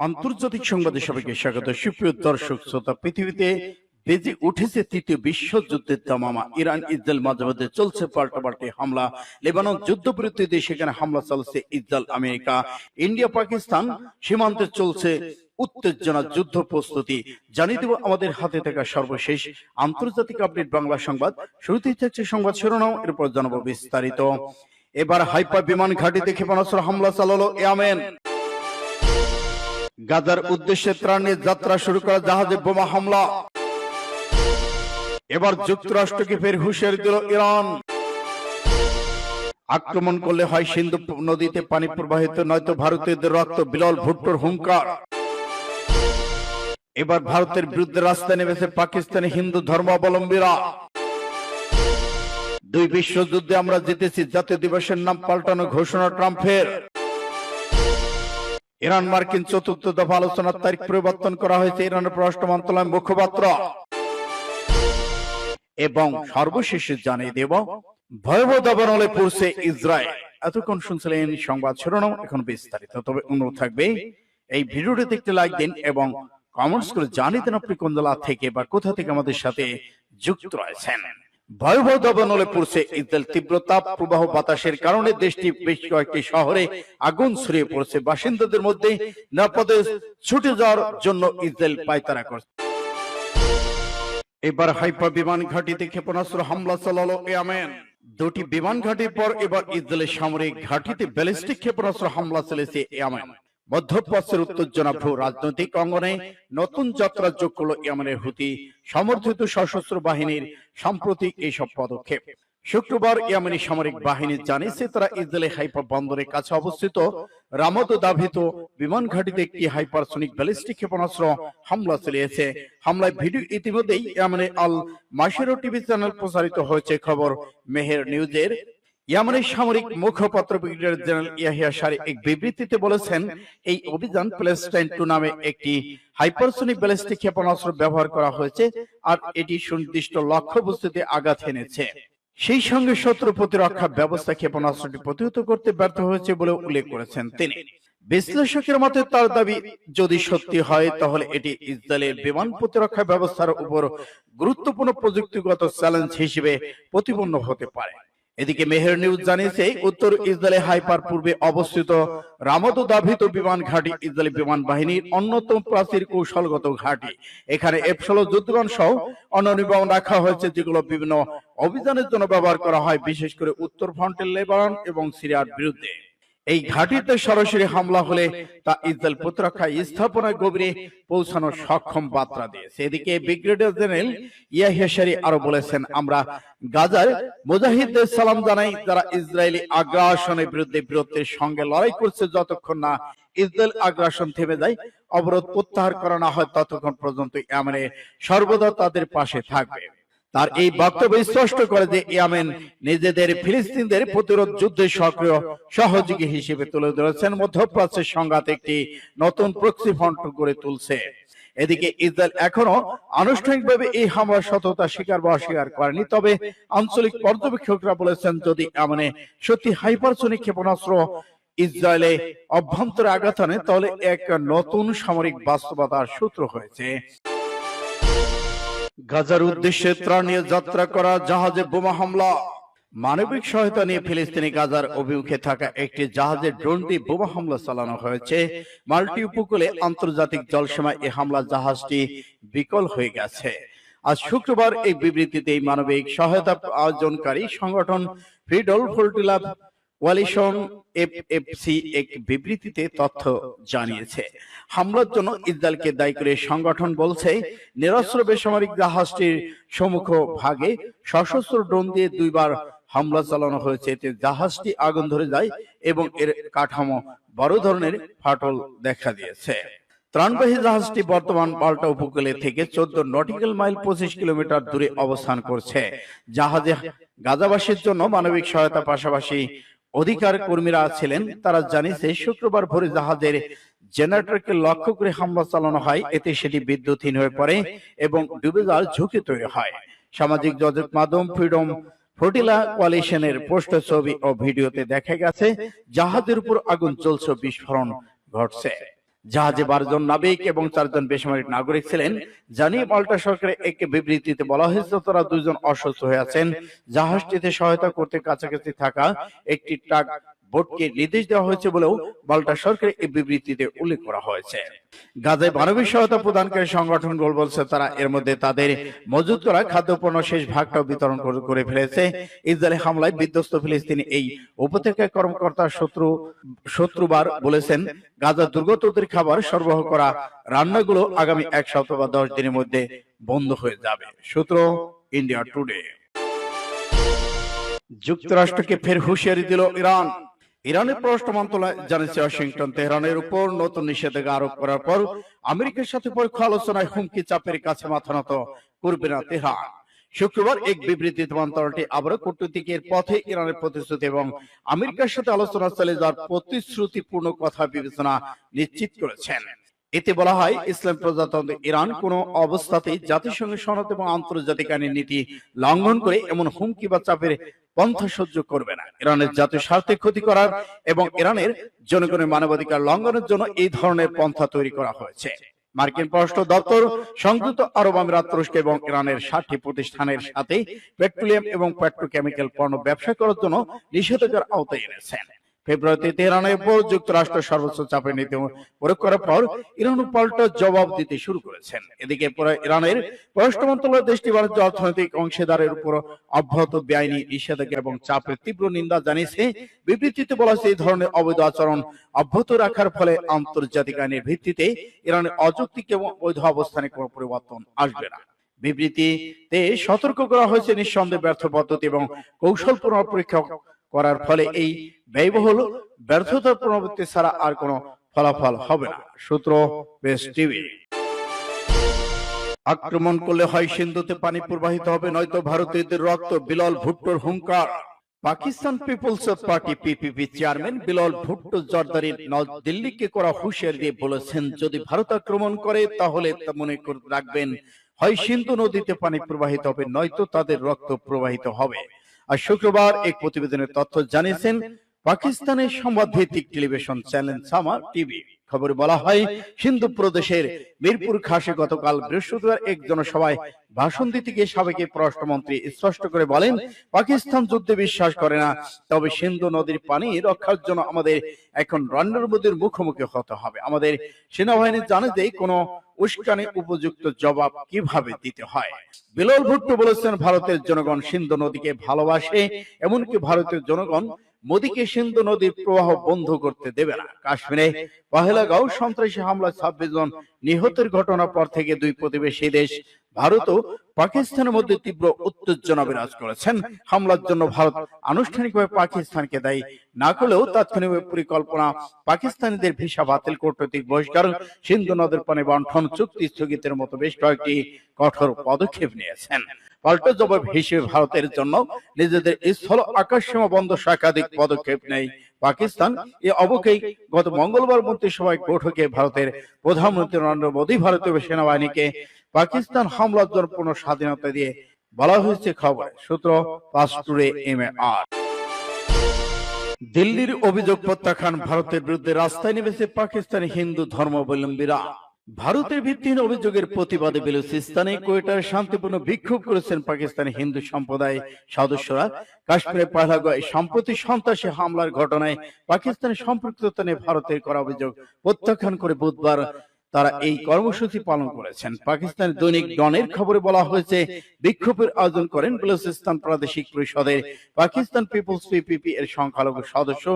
আন্তর্জাতিক সংবাদে সবাইকে স্বাগত। সুপ্রিয় দর্শক শ্রোতা, পৃথিবীতে বেজে উঠেছে তৃতীয় বিশ্বযুদ্ধের দামামা। ইরান ইসরায়েল মাঝে মাঝে চলছে পাল্টাপাল্টি হামলা। লেবানন যুদ্ধবিরতি দিয়ে সেখানে হামলা চালাচ্ছে ইসরায়েল আমেরিকা। ইন্ডিয়া পাকিস্তান সীমান্তে চলছে উত্তেজনা, যুদ্ধ প্রস্তুতি। জানিয়ে দেব আমাদের হাতে থাকা সর্বশেষ আন্তর্জাতিক আপডেট বাংলা সংবাদ। শুরুতেই থাকছে সংবাদ শিরোনাম, এরপর জানাবো বিস্তারিত। এবার হাইফা বিমান ঘাঁটিতে ক্ষেপণাস্ত্র হামলা চালালো ইয়েমেন। গাজার উদ্দেশ্যে ত্রাণ নিয়ে যাত্রা শুরু করা জাহাজে বোমা হামলা। এবার যুক্তরাষ্ট্রকে ফের হুঁশিয়ারি দিল ইরান। আক্রমণ করলে হয় সিন্ধু নদীতে পানি প্রবাহিত, নয়তো ভারতীয়দের রক্ত, বিলাল ভুট্টোর হুঙ্কার। এবার ভারতের বিরুদ্ধে রাস্তায় নেমেছে পাকিস্তানি হিন্দু ধর্মাবলম্বীরা। দুই বিশ্বযুদ্ধে আমরা জিতেছি, জাতীয় দিবসের নাম পাল্টানো ঘোষণা ট্রাম্পের। ইরান মার্কিন চতুর্থ দফা আলোচনার তারিখ পরিবর্তন করা হয়েছে, ইরানের পররাষ্ট্র মন্ত্রণালয়ের মুখপাত্র। এবং সর্বশেষে জানিয়ে দেব ভয়াবহ দাবানলে পড়ছে ইসরায়েল। এতক্ষণ শুনছিলেন সংবাদ শিরোনাম, এখন বিস্তারিত। তবে অনুরোধ থাকবে এই ভিডিওটিতে একটি লাইক দিন এবং কমেন্টস করে জানিয়ে দেন আপনি কোন জেলা থেকে বা কোথা থেকে আমাদের সাথে যুক্ত রয়েছেন। ভয়াবহ দাবানলে পড়ছে ইসরায়েল। তীব্র তাপ প্রবাহ বাতাসের কারণে দেশটির বেশ কয়েকটি শহরে আগুন ছড়িয়ে পড়ছে। বাসিন্দাদের মধ্যে নিরাপদে ছুটে যাওয়ার জন্য ইসরায়েল পায়তারা করছে। এবার হাইফা বিমান ঘাঁটিতে ক্ষেপণাস্ত্র হামলা চালালো ইয়েমেন। দুটি বিমান ঘাঁটির পর এবার ইসরায়েলের সামরিক ঘাঁটিতে ব্যালিস্টিক ক্ষেপণাস্ত্র হামলা চালিয়েছে ইয়েমেন। মধ্যপ্রাচ্যের উত্তেজনা ভূ রাজনৈতিক অঙ্গনে নতুন যাত্রা যোগ করল ইয়েমেনের হুতি সমর্থিত সশস্ত্র বাহিনীর সাম্প্রতিক এইসব পদক্ষেপ। শুক্রবার ইয়েমেনি সামরিক বাহিনী জানিয়েছে তারা ইসরায়েলের হাইফা বন্দরের কাছে অবস্থিত রামাদ দাভিত বিমান ঘাঁটিতে একটি হাইপারসোনিক ব্যালিস্টিক ক্ষেপণাস্ত্র হামলা চালিয়েছে। হামলায় ভিডিও ইতিমধ্যেই ইয়েমেনের আল মাশিরো টিভি চ্যানেল প্রচারিত হয়েছে। খবর মেহের নিউজের। ইয়েমেনের সামরিক মুখপাত্র ব্রিগেডিয়ার জেনারেল ইয়াহিয়া সারি এক বিবৃতিতে বলেছেন, এই অভিযান প্যালেস্টাইন 2 নামে একটি হাইপারসোনিক ব্যালিস্টিক ক্ষেপণাস্ত্র ব্যবহার করা হয়েছে, আর এটি সুনির্দিষ্ট লক্ষ্যবস্তুতে আঘাত এনেছে। সেই সঙ্গে শত্রু প্রতিরক্ষা ব্যবস্থা ক্ষেপণাস্ত্রটি প্রতিহত করতে ব্যর্থ হয়েছে বলে উল্লেখ করেছেন তিনি। বিশ্লেষকের মতে তার দাবি যদি সত্যি হয় তাহলে এটি ইসরায়েলের বিমান প্রতিরক্ষা ব্যবস্থার উপর গুরুত্বপূর্ণ প্রযুক্তিগত চ্যালেঞ্জ হিসেবে প্রতিপন্ন হতে পারে। এদিকে মেহের নিউজ জানিয়েছে, উত্তর ইসরায়েলে হাইফার পূর্বে অবস্থিত রামাদ দাভিত বিমান ঘাঁটি ইসরায়েলি বিমান বাহিনীর অন্যতম প্রাচীর কৌশলগত ঘাঁটি। এখানে F-16 যুদ্ধবিমান সহ অন্যান্য বিমান রাখা হয়েছে, যেগুলো বিভিন্ন অভিযানের জন্য ব্যবহার করা হয়, বিশেষ করে উত্তর ফ্রন্টের লেবানন এবং সিরিয়ার বিরুদ্ধে। এই ঘাঁটিতে সরাসরি হামলা হলে তা ইসরায়েল প্রতিরক্ষা স্থাপনায় গভীরে পৌঁছানোর সক্ষম বার্তা দিয়েছে। এদিকে ব্রিগেডিয়ার জেনারেল ইয়াহিয়া সারি আরো বলেছেন, আমরা গাজার মুজাহিদদের সালাম জানাই, যারা ইসরায়েলি আগ্রাসনের বিরুদ্ধে বীরত্বের সঙ্গে লড়াই করছে। যতক্ষণ না ইসরায়েল আগ্রাসন থেমে যায়, অবরোধ প্রত্যাহার করা না হয়, ততক্ষণ পর্যন্ত ইয়েমেনে সর্বদা তাদের পাশে থাকবে। তার এই বক্তব্য স্পষ্ট করে যে ইয়েমেন নিজেদের ফিলিস্তিনদের প্রতিরোধ যুদ্ধে সক্রিয় সহযোগী হিসেবে তুলে ধরেছেন। মধ্যপ্রাচ্যের সংঘাত একটি নতুন প্রক্সি ফ্রন্ট গড়ে তুলছে। এদিকে ইসরায়েল এখনো আনুষ্ঠানিকভাবে এই হামলার সত্যতা স্বীকার বা অস্বীকার করেনি, তবে আঞ্চলিক পর্যবেক্ষকরা বলেছেন, যদি ইয়েমেনে সত্যি হাইপারসোনিক ক্ষেপণাস্ত্র ইসরায়েলে অভ্যন্তরে আঘাত আনে তাহলে এক নতুন সামরিক বাস্তবতার সূত্র হয়েছে। গাজার উদ্দেশ্যে ত্রাণ নিয়ে যাত্রা করা জাহাজে বোমা হামলা। মানবিক সহায়তা নিয়ে ফিলিস্তিনি গাজার অভিমুখে থাকা একটি জাহাজে ড্রোন দিয়ে বোমা হামলা চালানো হয়েছে। মাল্টি উপকূলে আন্তর্জাতিক জলসীমায় এই হামলা জাহাজটি বিকল হয়ে গেছে। আজ শুক্রবার এই বিবৃতিতে মানবিক সহায়তা আয়োজনকারী সংগঠন ফ্রিডল ফ্লোটিলা কোয়ালিশন এফএফসি এক বিবৃতিতে তথ্য জানিয়েছে। হামলার জন্য ইসরায়েলকে দায়ী করে সংগঠন বলছে, নিরস্ত্র বেসামরিক জাহাজটির সম্মুখ ভাগে সশস্ত্র ড্রোন দিয়ে 2 বার হামলা চালানো হয়েছে। এতে জাহাজটি আগুন ধরে যায় এবং এর কাঠামো বড় ধরনের ফাটল দেখা দিয়েছে। ত্রাণবাহী জাহাজটি বর্তমান মাল্টা উপকূলে থেকে 14 নটিক্যাল মাইল 25 কিলোমিটার দূরে অবস্থান করছে। জাহাজে গাজাবাসীর জন্য মানবিক সহায়তা পাশাপাশি অধিকার কর্মীরা ছিলেন। তারা জানিয়েছে, শুক্রবার ভোরে জাহাজের জেনারেটরকে লক্ষ্য করে হামলা চালানো হয়। এতে সেটি বিদ্যুৎহীন হয়ে পড়ে এবং ডুবে যাওয়ার ঝুঁকি তৈরি হয়। সামাজিক যোগাযোগ মাধ্যম ফ্রিডম ফ্লোটিলা কোয়ালিশনের পোস্ট ছবি ও ভিডিওতে দেখা গেছে জাহাজের উপর আগুন জ্বলছে, বিস্ফোরণ ঘটছে। জাহাজে 12 জন নাবিক এবং 4 জন বেসামরিক নাগরিক ছিলেন। জানিয়ে মাল্টা সরকারের এক বিবৃতিতে বলা হয়েছে তারা 2 জন অসুস্থ হয়ে আছেন। জাহাজটিতে সহায়তা করতে কাছাকাছি থাকা একটি ট্রাক বোটকে নির্দেশ দেওয়া হয়েছে বলেও মাল্টা সরকারের এই বিবৃতিতে উল্লেখ করা হয়েছে। গাজায় মানবিক সহায়তা প্রদানকারী সংগঠনগুলো বলছে তারা এর মধ্যে তাদের মজুত করা খাদ্যপণ্য শেষ ভাগটাও বিতরণ করে ফেলেছে। ইসরায়েলি হামলায় বিধ্বস্ত ফিলিস্তিনি এই উপত্যকায় কর্মকর্তা শত্রুবার বলেছেন গাজা দুর্গতদের খাবার সরবরাহ করা রান্নাগুলো আগামী 1 সপ্তাহ বা 10 দিনের মধ্যে বন্ধ হয়ে যাবে। সূত্র ইন্ডিয়া টুডে। যুক্তরাষ্ট্রকে ফের হুঁশিয়ারি দিল ইরান। ইরানের পররাষ্ট্র মন্ত্রণালয় জানিয়েছে ওয়াশিংটন তেহরানের উপর নতুন নিষেধাজ্ঞা আরোপ করার পর আমেরিকার সাথে পরোক্ষ আলোচনায় হুমকি চাপের কাছে মাথা নত করবে না তেহরান। শুক্রবার এক বিবৃতিতে মন্ত্রণালয়টি আবারও কূটনীতিকের পথে ইরানের প্রতিশ্রুতি এবং আমেরিকার সাথে আলোচনা চালিয়ে যাওয়ার প্রতিশ্রুতিপূর্ণ কথা বিবেচনা নিশ্চিত করেছেন। এতে বলা হয় ইসলাম প্রজাতন্ত্র ইরান কোন অবস্থাতেই জাতিসংঘের সনদ এবং আন্তর্জাতিক আইনের নীতি লঙ্ঘন করে এমন হুমকি বা চাপের পন্থা সহ্য করবে না। ইরানের জাতীয় স্বার্থে ক্ষতি করার এবং ইরানের জনগণের মানবাধিকার লঙ্ঘনের জন্য এই ধরনের পন্থা তৈরি করা হয়েছে। মার্কিন পররাষ্ট্র দপ্তর সংযুক্ত আরব আমিরাত, তুরস্ক এবং ইরানের 60টি প্রতিষ্ঠানের সাথে পেট্রোলিয়াম এবং পেট্রোকেমিক্যাল পণ্য ব্যবসা করার জন্য নিষেধাজ্ঞার আওতায় এনেছেন। ফেব্রুয়ারিতে তেহরানের উপর যুক্তরাষ্ট্র সর্বোচ্চ চাপের নীতি প্রয়োগ করার পর ইরান পাল্টা জবাব দিতে শুরু করেছেন। এদিকে ইরানের পররাষ্ট্র মন্ত্রণালয় দেশটির বাণিজ্য অর্থনৈতিক অংশীদারের উপর অব্যাহত বেআইনি নিষেধাজ্ঞা এবং চাপের তীব্র নিন্দা জানিয়েছে। বিবৃতিতে বলা হয়েছে এই ধরনের অবৈধ আচরণ অব্যাহত রাখার ফলে আন্তর্জাতিক আইনের ভিত্তিতে ইরানের অযৌক্তিক এবং বৈধ অবস্থানে কোনো পরিবর্তন আসবে না। বিবৃতিতে সতর্ক করা হয়েছে নিঃসন্দেহে ব্যর্থ পদ্ধতি এবং কৌশল পুনঃপরীক্ষা করার ফলে এই ব্যয়বহুল ব্যর্থতার পুনরাবৃত্তি ছাড়া আর কোনো ফলাফল হবে না। সূত্র বেস টিভি। আক্রমণ করলে হয় সিন্ধুতে পানি প্রবাহিত হবে নয়তো ভারতীয়দের রক্ত, বিলাল ভুট্টোর হুঙ্কার। Pakistan Peoples Party PPP chairman Bilal Bhutto Zardari দিল্লিকে করা হুঁশিয়ারি দিয়ে বলেছেন যদি ভারত আক্রমণ করে তাহলে তা মনে রাখবেন হয় সিন্ধু নদীতে পানি প্রবাহিত হবে নয়তো তাদের রক্ত প্রবাহিত হবে। আর শুক্রবার এক প্রতিবেদনের তথ্য জানিয়েছেন পাকিস্তানের সংবাদ ভিত্তিক টেলিভিশন চ্যানেল সামা টিভি। খবরে বলা হয় সিন্ধু প্রদেশের মিরপুর খাসে গতকাল বৃহস্পতিবার এক জনসভায় ভাষণ দিতে গিয়ে সাবেক পররাষ্ট্রমন্ত্রী স্পষ্ট করে বলেন পাকিস্তান যুদ্ধে বিশ্বাস করে না, তবে সিন্ধু নদীর পানি রক্ষার জন্য আমাদের এখন রণের নদীর মুখোমুখি হতে হবে। আমাদের সেনাবাহিনী জানে যে কোনো উস্কানি উপযুক্ত জবাব কিভাবে দিতে হয়। বিলাল ভুট্টো বলেছেন ভারতের জনগণ সিন্ধু নদীকে ভালোবাসে, এমনকি ভারতের জনগণ মোদীকে সিন্ধু নদীর প্রবাহ বন্ধ করতে দেবে না। কাশ্মীরে পহেলগাঁও সন্ত্রাসী হামলায় 26 জন নিহতের ঘটনার পর থেকে দুই প্রতিবেশী দেশ ভারত ও পাকিস্তানের মধ্যে তীব্র উত্তেজনা বিরাজ করেছেন। হামলার জন্য ভারত আনুষ্ঠানিকভাবে পাকিস্তানকে দায়ী না করলেও তাৎক্ষণিক পরিকল্পনা, পাকিস্তানিদের ভিসা বাতিল, কূটনৈতিক বহিষ্কার, সিন্ধু নদের পানি বন্টন চুক্তি স্থগিতের মতো বেশ কয়েকটি কঠোর পদক্ষেপ নিয়েছেন। পাল্টা জবাব হিসেবে ভারতের জন্য নিজেদের স্থল আকাশ সীমা বন্ধ একাধিক পদক্ষেপ নেয় পাকিস্তান। এই অবকেই গত মঙ্গলবার মন্ত্রিসভায় বৈঠকে ভারতের প্রধানমন্ত্রী নরেন্দ্র মোদী ভারতীয় সেনাবাহিনীকে পাকিস্তান হামলার জন্য পূর্ণ স্বাধীনতা দিয়ে বলা হয়েছে খবরে। সূত্র পাঁচ টুডে MAR। দিল্লির অভিযোগ প্রত্যাখ্যান, ভারতের বিরুদ্ধে রাস্তায় নেমেছে পাকিস্তানি হিন্দু ধর্মাবলম্বীরা। ভারতের ভিত্তিহীন অভিযোগের প্রতিবাদে বেলুচিস্তানে কোয়েটায় শান্তিপূর্ণ বিক্ষোভ করেছেন পাকিস্তানি হিন্দু সম্প্রদায় সদস্যরা। কাশ্মীরে পহেলগাঁওয়ে সম্প্রতি সন্ত্রাসী হামলার ঘটনায় পাকিস্তানের সম্পৃক্ততা নিয়ে ভারতের করা অভিযোগ প্রত্যাখ্যান করে বুধবার তারা এই কর্মসূচি পালন করেছেন। পাকিস্তানের দৈনিক ডনের খবরে বলা হয়েছে বিক্ষোভের আয়োজন করেন বেলুচিস্তান প্রাদেশিক পরিষদের পাকিস্তান পিপলস PPP এর সংখ্যালঘু সদস্য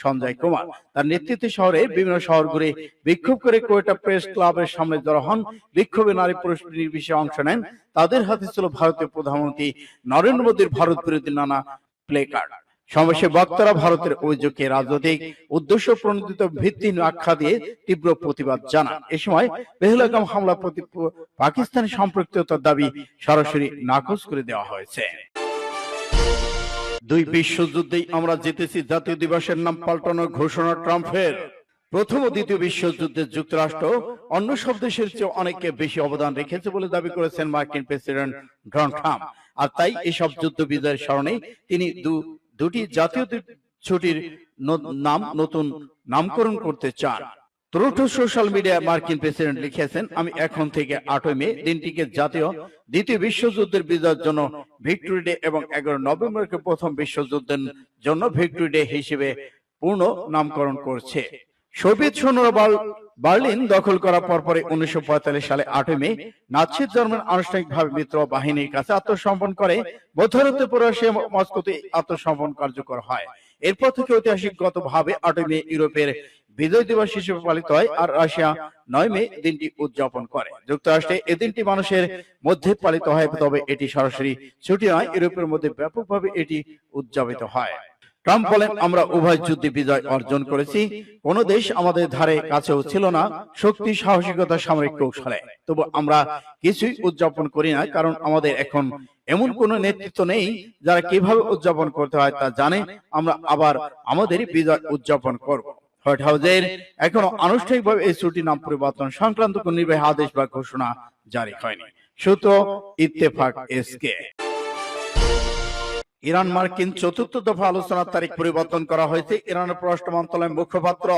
সঞ্জয় কুমার। তার নেতৃত্বে শহরে বিভিন্ন শহর ঘুরে বিক্ষোভ করে কোয়েটা প্রেস ক্লাবের সামনে জড়ো হন। বিক্ষোভে নারী পুরুষ নির্বিশেষে অংশ নেন। তাদের হাতে ছিল ভারতীয় প্রধানমন্ত্রী নরেন্দ্র মোদীর ভারত বিরোধী নানা প্লে কার্ড। সমাবেশে বক্তারা ভারতের অভিযোগকে রাজনৈতিক উদ্দেশ্য প্রণোদিত ভিত্তিহীন আখ্যা দিয়ে তীব্র প্রতিবাদ জানান। এ সময় পেহেলগাম হামলা প্রতি পাকিস্তানের সম্পৃক্ততার দাবি সরাসরি নাকচ করে দেওয়া হয়েছে। দুই বিশ্বযুদ্ধেই আমরা জিতেছি, জাতীয় দিবসের নাম পাল্টানোর ঘোষণা ট্রাম্পের। প্রথম ও দ্বিতীয় বিশ্বযুদ্ধে যুক্তরাষ্ট্র অন্য সব দেশের চেয়ে অনেক বেশি অবদান রেখেছে বলে দাবি করেছেন মার্কিন প্রেসিডেন্ট ডোনাল্ড ট্রাম্প। আর তাই এসব যুদ্ধ বিজয়ের স্মরণে তিনি দুটি জাতীয় ছুটির নতুন নামকরণ করতে চান। ট্রুথ সোশ্যাল মিডিয়ায় মার্কিন প্রেসিডেন্ট লিখেছেন, আমি এখন থেকে 8ই মে দিনটিকে জাতীয় দ্বিতীয় বিশ্বযুদ্ধের বিজয়ের জন্য ভিক্টোরি ডে এবং 11 নভেম্বরকে প্রথম বিশ্বযুদ্ধের জন্য ভিক্টোরি ডে হিসেবে পূর্ণ নামকরণ করছে। সোভিয়েত সৈন্যরা বার্লিন দখল করার পরপরই 1945 সালে 8ই মে নাৎসি জার্মান আনুষ্ঠানিকভাবে মিত্র বাহিনীর কাছে আত্মসমর্পণ করে। মধ্যরাতে রাশিয়া মস্কোতে আত্মসমর্পণ কার্যকর হয়। এরপর থেকে ঐতিহাসিকগতভাবে 8ই মে ইউরোপের বিজয় দিবস হিসেবে পালিত হয়, আর রাশিয়া 9 মে দিনটি উদযাপন করে। যুক্তরাষ্ট্রে এই দিনটি মানুষের মধ্যে পালিত হয়, তবে এটি সরাসরি ছুটি নয়। ইউরোপের মধ্যে ব্যাপকভাবে এটি উদযাপিত হয়। ট্রাম্প বলেন, আমরা উভয় যুদ্ধে বিজয় অর্জন করেছি, কোন দেশ আমাদের ধারে কাছেও ছিল না শক্তি, সাহসিকতা, সামরিক কৌশলে। তবু আমরা কিছুই উদযাপন করি না, কারণ আমাদের এখন এমন কোন নেতৃত্ব নেই যারা কিভাবে উদযাপন করতে হয় তা জানে। আমরা আবার আমাদের বিজয় উদযাপন করব। হোয়াইট হাউসের এখনো আনুষ্ঠানিকভাবে এই ছুটির নাম পরিবর্তন সংক্রান্ত কোন নির্বাহী আদেশ বা ঘোষণা জারি হয়নি। সূত্র ইত্তেফাক এসকে। ইরান মার্কিন চতুর্থ দফা আলোচনার তারিখ পরিবর্তন করা হয়েছে। ইরানের পররাষ্ট্র মন্ত্রণালয়ের মুখপাত্র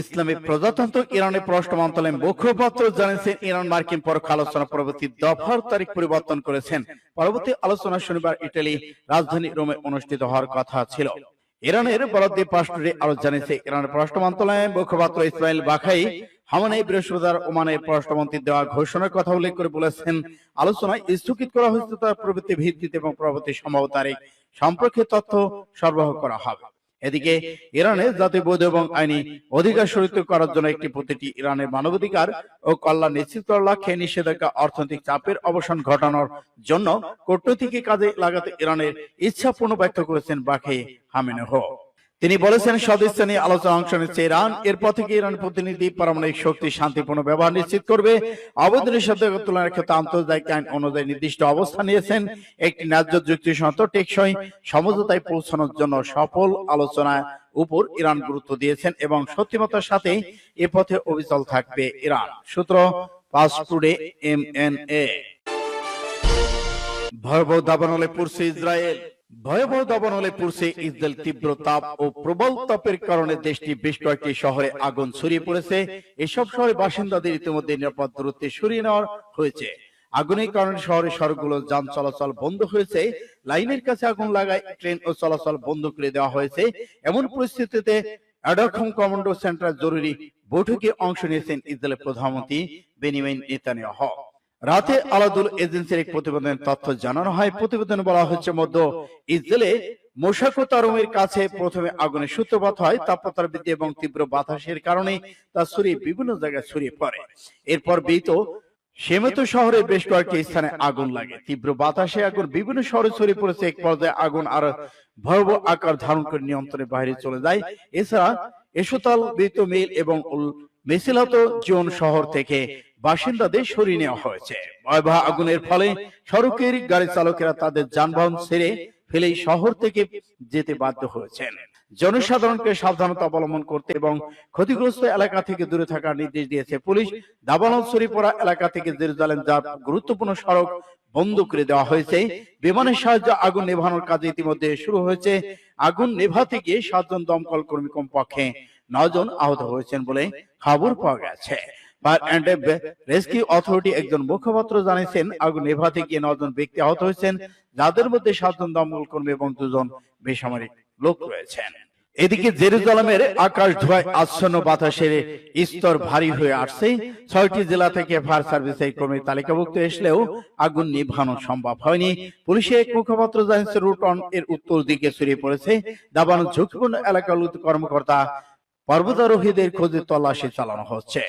ইসলামী প্রজাতন্ত্র ইরানের পররাষ্ট্র মন্ত্রণালয়ের মুখপাত্র জানিয়েছেন, ইরান মার্কিন পরোক্ষ আলোচনা পরবর্তী দফার তারিখ পরিবর্তন করেছেন। পরবর্তী আলোচনা শনিবার ইটালি রাজধানী রোমে অনুষ্ঠিত হওয়ার কথা ছিল। ইরানের বরাদ্দে পাশটুরে আরো জানিয়েছে, ইরানের পররাষ্ট্র মন্ত্রণালয়ের মুখপাত্র ইসমাইল বাখাই হামানেই বৃহস্পতিবার ওমানের পররাষ্ট্রমন্ত্রী দেওয়া ঘোষণার কথা উল্লেখ করে বলেছেন, আলোচনায় স্থগিত করা হয়েছে তার প্রবৃত্তি ভিত্তিতে এবং পরবর্তী সম্ভাব্য তারিখ সম্পর্কে তথ্য সরবরাহ করা হবে। এদিকে ইরানের জাতীয় বৈধ এবং আইনি অধিকার সুরক্ষিত করার জন্য একটি প্রতিটি ইরানের মানবাধিকার ও কল্যাণ নিশ্চিত করার লক্ষ্যে নিষেধাজ্ঞা, অর্থনৈতিক চাপের অবসান ঘটানোর জন্য কূটনৈতিক কাজে লাগাতে ইরানের ইচ্ছা পূর্ণ ব্যক্ত করেছেন বাখি হামেনেহ। তিনি বলেছেন, সদিচ্ছা নিয়ে আলোচনা অংশ নিচ্ছে ইরান। এরপর থেকে ইরান প্রতিনিধি পারমাণবিক শক্তি শান্তিপূর্ণ ব্যবহার নিশ্চিত করবে। অবৈধ নিষেধাজ্ঞা তুলনার ক্ষেত্রে আন্তর্জাতিক আইন অনুযায়ী নির্দিষ্ট অবস্থান নিয়েছেন। একটি ন্যায্য যুক্তিসঙ্গত টেকসই সমঝোতায় পৌঁছানোর জন্য সফল আলোচনার উপর ইরান গুরুত্ব দিয়েছেন এবং শক্তিমত্তার সাথে এ পথে অবিচল থাকবে ইরান। সূত্র ফাস্ট টুডে MNA। ভয়াবহ দাবানলে পড়ছে ইসরায়েল। ভয়াবহ দাবানলে পড়ছে ইসরায়েল। তীব্র তাপ ও প্রবল তাপের কারণে দেশটি বেশ কয়েকটি শহরে আগুন ছড়িয়ে পড়েছে। এসব শহরে বাসিন্দাদের ইতিমধ্যে নিরাপদ দূরত্বে সরিয়ে নেওয়া হয়েছে। আগুনের কারণে শহরের সড়কগুলো যান চলাচল বন্ধ হয়েছে। লাইনের কাছে আগুন লাগায় ট্রেন ও চলাচল বন্ধ করে দেওয়া হয়েছে। এমন পরিস্থিতিতে অ্যাডাকম কমান্ডো সেন্টার জরুরি বৈঠকে অংশ নিয়েছেন ইসরায়েলের প্রধানমন্ত্রী বেনিয়ামিন নেতানিয়াহু। রাতে আলাদুল এজেন্সির এক প্রতিবেদনের তথ্য জানানো হয়। প্রতিবেদনে বলা হচ্ছে, মধ্য ইসরায়েলে মোশাকোতারুমের কাছে প্রথমে আগুনের সূত্রপাত হয়। তাপমাত্রা বৃদ্ধি এবং তীব্র বাতাসের কারণে তা ছড়িয়ে বিভিন্ন জায়গায় ছড়িয়ে পড়ে। এরপর বিত সেমেতো শহরে বেশ কয়েকটি স্থানে আগুন লাগে। তীব্র বাতাসে আগুন বিভিন্ন শহরে ছড়িয়ে পড়েছে। এক পর্যায়ে আগুন আর ভয়াবহ আকার ধারণ করে নিয়ন্ত্রণের বাইরে চলে যায়। এছাড়া এসোতাল, বিত মিল এবং মেসিলাত জোন শহর থেকে বাসিন্দাদের সরিয়ে নেওয়া হয়েছে। ভয়াবহ আগুনের ফলে সড়কের গাড়ি চালকেরা তাদের যানবাহন ছেড়ে ফেলেই শহর থেকে যেতে বাধ্য হয়েছেন। জনসাধারণকে সাবধানতা অবলম্বন করতে এবং ক্ষতিগ্রস্ত এলাকা থেকে দূরে থাকার নির্দেশ দিয়েছে পুলিশ। দাবানল ছড়িয়ে পড়া এলাকা থেকে জেরুজালেম যার গুরুত্বপূর্ণ সড়ক বন্ধ করে দেওয়া হয়েছে। বিমানের সাহায্যে আগুন নেভানোর কাজ ইতিমধ্যে শুরু হয়েছে। আগুন নেভাতে গিয়ে 7 জন দমকল কর্মী, কমপক্ষে 9 জন আহত হয়েছেন বলে খবর পাওয়া গেছে। ফায়ার অ্যান্ড রেস্কিউ অথরিটি একজন মুখপাত্র জানিয়েছেন, আগুন নেভাতে গিয়ে 9 জন ব্যক্তি আহত হয়েছেন, যাদের মধ্যে 7 জন দমকল কর্মী এবং 2 জন বেসামরিক লোক রয়েছেন। এদিকে জেরুজালেমের আকাশ ধোঁয়ায় আচ্ছন্ন, বাতাসের স্তর ভারী হয়ে আসছে। 6টি জেলা থেকে ফায়ার সার্ভিসের কর্মী তালিকাভুক্ত এসলেও আগুন নিভানো সম্ভব হয়নি। পুলিশের এক মুখপাত্র জানিয়েছে, রুটন এর উত্তর দিকে ছড়িয়ে পড়েছে। দাবানল ঝুঁকিপূর্ণ এলাকার কর্মকর্তা পর্বতারোহীদের খোঁজে তল্লাশি চালানো হচ্ছে।